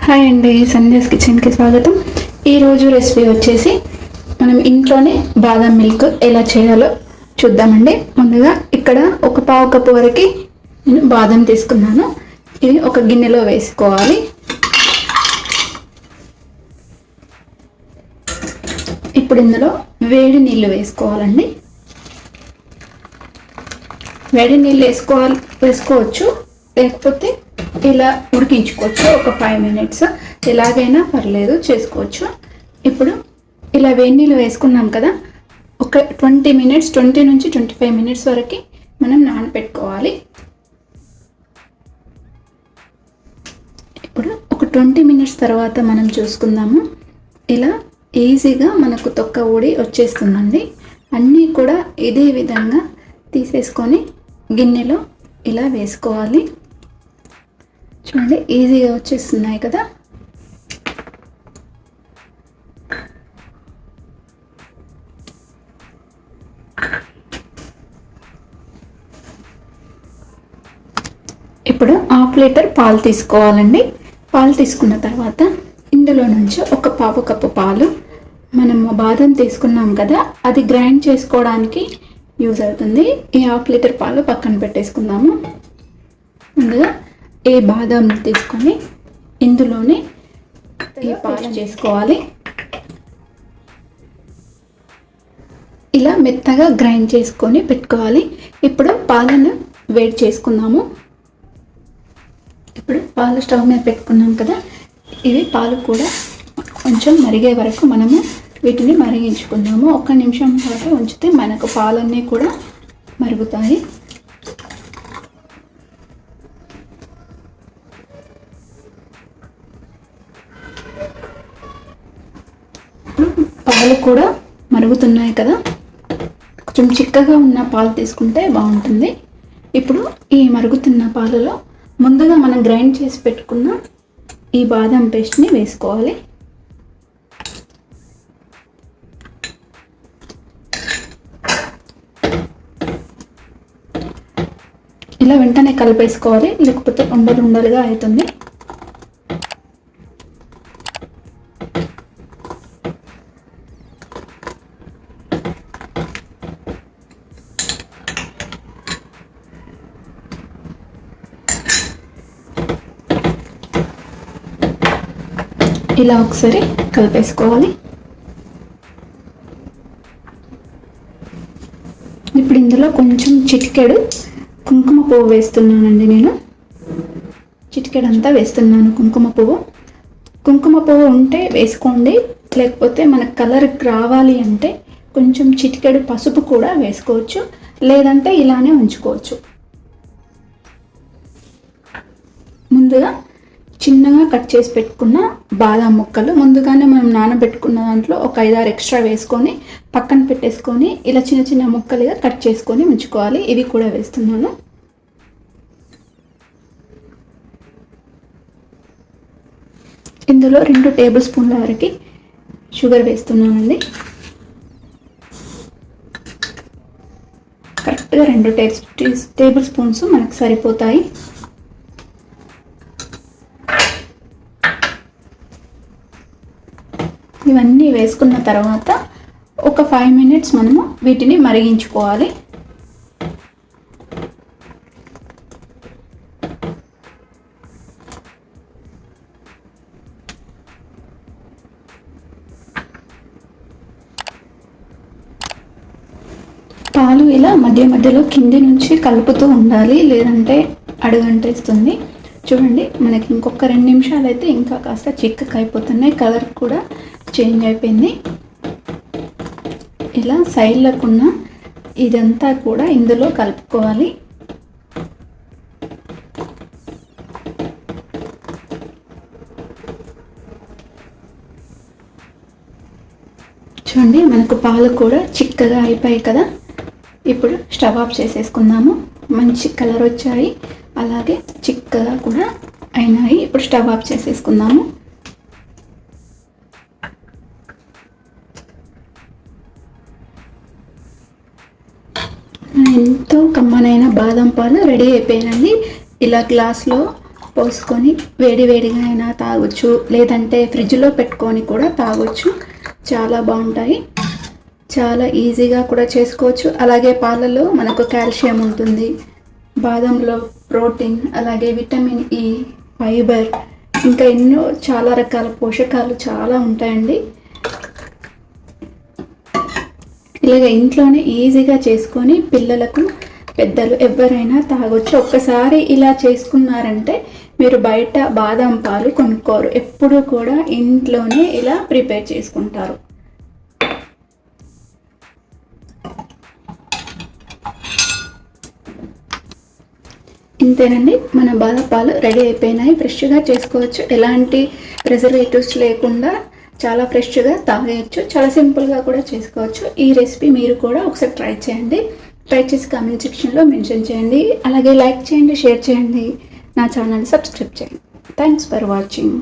Hi అండి, సంధ్యాస్ కిచెన్కి స్వాగతం. ఈరోజు రెసిపీ వచ్చేసి మనం ఇంట్లోనే బాదం మిల్క్ ఎలా చేయాలో చూద్దామండి. ముందుగా ఇక్కడ ఒక పావు కప్పు వరకు నేను బాదం తీసుకున్నాను. ఇది ఒక గిన్నెలో వేసుకోవాలి. ఇప్పుడు ఇందులో వేడి నీళ్ళు వేసుకోవాలండి. వేడి నీళ్ళు వేసుకోవచ్చు, లేకపోతే ఇలా ఉడికించుకోవచ్చు. ఒక 5 minutes ఎలాగైనా పర్లేదు, చేసుకోవచ్చు. ఇప్పుడు ఇలా వేడి నీళ్ళు వేసుకున్నాం కదా, ఒక 20 నుంచి 25 minutes వరకు మనం నానబెట్టుకోవాలి. ఇప్పుడు ఒక 20 minutes తర్వాత మనం చూసుకుందాము. ఇలా ఈజీగా మనకు తొక్క ఊడి వచ్చేస్తుందండి. అన్నీ కూడా ఇదే విధంగా తీసేసుకొని గిన్నెలో ఇలా వేసుకోవాలి. చూడండి, ఈజీగా వచ్చేస్తున్నాయి కదా. ఇప్పుడు 1/2 లీటర్ పాలు తీసుకోవాలండి. పాలు తీసుకున్న తర్వాత ఇందులో నుంచి ఒక పావు కప్పు పాలు, మనము బాదం తీసుకున్నాం కదా, అది గ్రైండ్ చేసుకోవడానికి యూజ్ అవుతుంది. ఈ 1/2 లీటర్ పాలు పక్కన పెట్టేసుకుందాము. ముందుగా ఈ బాదం తీసుకొని ఇందులోనే ఈ పాలు చేసుకోవాలి. ఇలా మెత్తగా గ్రైండ్ చేసుకొని పెట్టుకోవాలి. ఇప్పుడు పాలను వేడి చేసుకుందాము. ఇప్పుడు పాలు స్టవ్ మీద పెట్టుకున్నాం కదా, ఇవి పాలు కూడా కొంచెం మరిగే వరకు మనము వీటిని మరిగించుకుందాము. 1 నిమిషం పాటు ఉంచితే మనకు పాలన్నీ కూడా మరుగుతాయి. పాలు కూడా మరుగుతున్నాయి కదా, కొంచెం చిక్కగా ఉన్న పాలు తీసుకుంటే బాగుంటుంది. ఇప్పుడు ఈ మరుగుతున్న పాలలో ముందుగా మనం గ్రైండ్ చేసి పెట్టుకున్న ఈ బాదం పేస్ట్ని వేసుకోవాలి. ఇలా వెంటనే కలిపేసుకోవాలి, లేకపోతే ఉండలుగా అవుతుంది. ఇలా ఒకసారి కలిపేసుకోవాలి. ఇప్పుడు ఇందులో కొంచెం చిటికెడు కుంకుమ పువ్వు వేస్తున్నానండి. నేను చిటికెడు అంతా వేస్తున్నాను కుంకుమ పువ్వు. కుంకుమ పువ్వు ఉంటే వేసుకోండి, లేకపోతే మనకు కలర్ రావాలి అంటే కొంచెం చిటికెడు పసుపు కూడా వేసుకోవచ్చు, లేదంటే ఇలానే ఉంచుకోవచ్చు. ముందుగా చిన్నగా కట్ చేసి పెట్టుకున్న బాదం ముక్కలు ముందుగానే మనం నానబెట్టుకున్న దాంట్లో ఒక 5-6 ఎక్స్ట్రా వేసుకొని పక్కన పెట్టేసుకొని ఇలా చిన్న చిన్న ముక్కలుగా కట్ చేసుకొని ఉంచుకోవాలి. ఇవి కూడా వేస్తున్నాను. ఇందులో 2 టేబుల్ స్పూన్ల వరకు షుగర్ వేస్తున్నానండి. కరెక్ట్గా 2 టేబుల్ స్పూన్స్ మనకు సరిపోతాయి. ఇవన్నీ వేసుకున్న తర్వాత ఒక 5 minutes మనము వీటిని మరిగించుకోవాలి. పాలు ఇలా మధ్యలో కింది నుంచి కలుపుతూ ఉండాలి, లేదంటే అడుగంటేస్తుంది. చూడండి, మనకి ఇంకొక 2 నిమిషాలు అయితే ఇంకా కాస్త చిక్కగా అయిపోతున్నాయి. కలర్ కూడా చేంజ్ అయిపోయింది. ఇలా సైడ్లకున్న ఇదంతా కూడా ఇందులో కలుపుకోవాలి. చూడండి, మనకు పాలు కూడా చిక్కగా అయిపోయాయి కదా. ఇప్పుడు స్టవ్ ఆఫ్ చేసేసుకుందాము. మంచి కలర్ వచ్చాయి, అలాగే చిక్కగా కూడా అయినాయి. ఇప్పుడు స్టవ్ ఆఫ్ చేసేసుకుందాము. ఎంతో కమ్మనైన బాదం పాలు రెడీ అయిపోయినండి. ఇలా గ్లాస్లో పోసుకొని వేడివేడిగా అయినా తాగొచ్చు, లేదంటే ఫ్రిడ్జ్లో పెట్టుకొని కూడా తాగొచ్చు. చాలా బాగుంటాయి, చాలా ఈజీగా కూడా చేసుకోవచ్చు. అలాగే పాలలో మనకు కాల్షియం ఉంటుంది, బాదంలో ప్రోటీన్, అలాగే విటమిన్ ఈ, ఫైబర్, ఇంకా ఎన్నో చాలా రకాల పోషకాలు చాలా ఉంటాయండి. ఇలాగ ఇంట్లోనే ఈజీగా చేసుకొని పిల్లలకు, పెద్దలు ఎవరైనా తాగొచ్చు. ఒక్కసారి ఇలా చేసుకున్నారంటే మీరు బయట బాదం పాలు కొనుక్కోరు, ఎప్పుడూ కూడా ఇంట్లోనే ఇలా ప్రిపేర్ చేసుకుంటారు. ఇంతేనండి, మన బాదం పాలు రెడీ అయిపోయినాయి. ఫ్రెష్గా చేసుకోవచ్చు, ఎలాంటి ప్రిజర్వేటివ్స్ లేకుండా చాలా ఫ్రెష్గా తాగేయచ్చు. చాలా సింపుల్గా కూడా చేసుకోవచ్చు. ఈ రెసిపీ మీరు కూడా ఒకసారి ట్రై చేయండి. ట్రై చేసి కామెంట్ సెక్షన్లో మెన్షన్ చేయండి. అలాగే లైక్ చేయండి, షేర్ చేయండి, నా ఛానల్ సబ్స్క్రైబ్ చేయండి. Thanks for watching.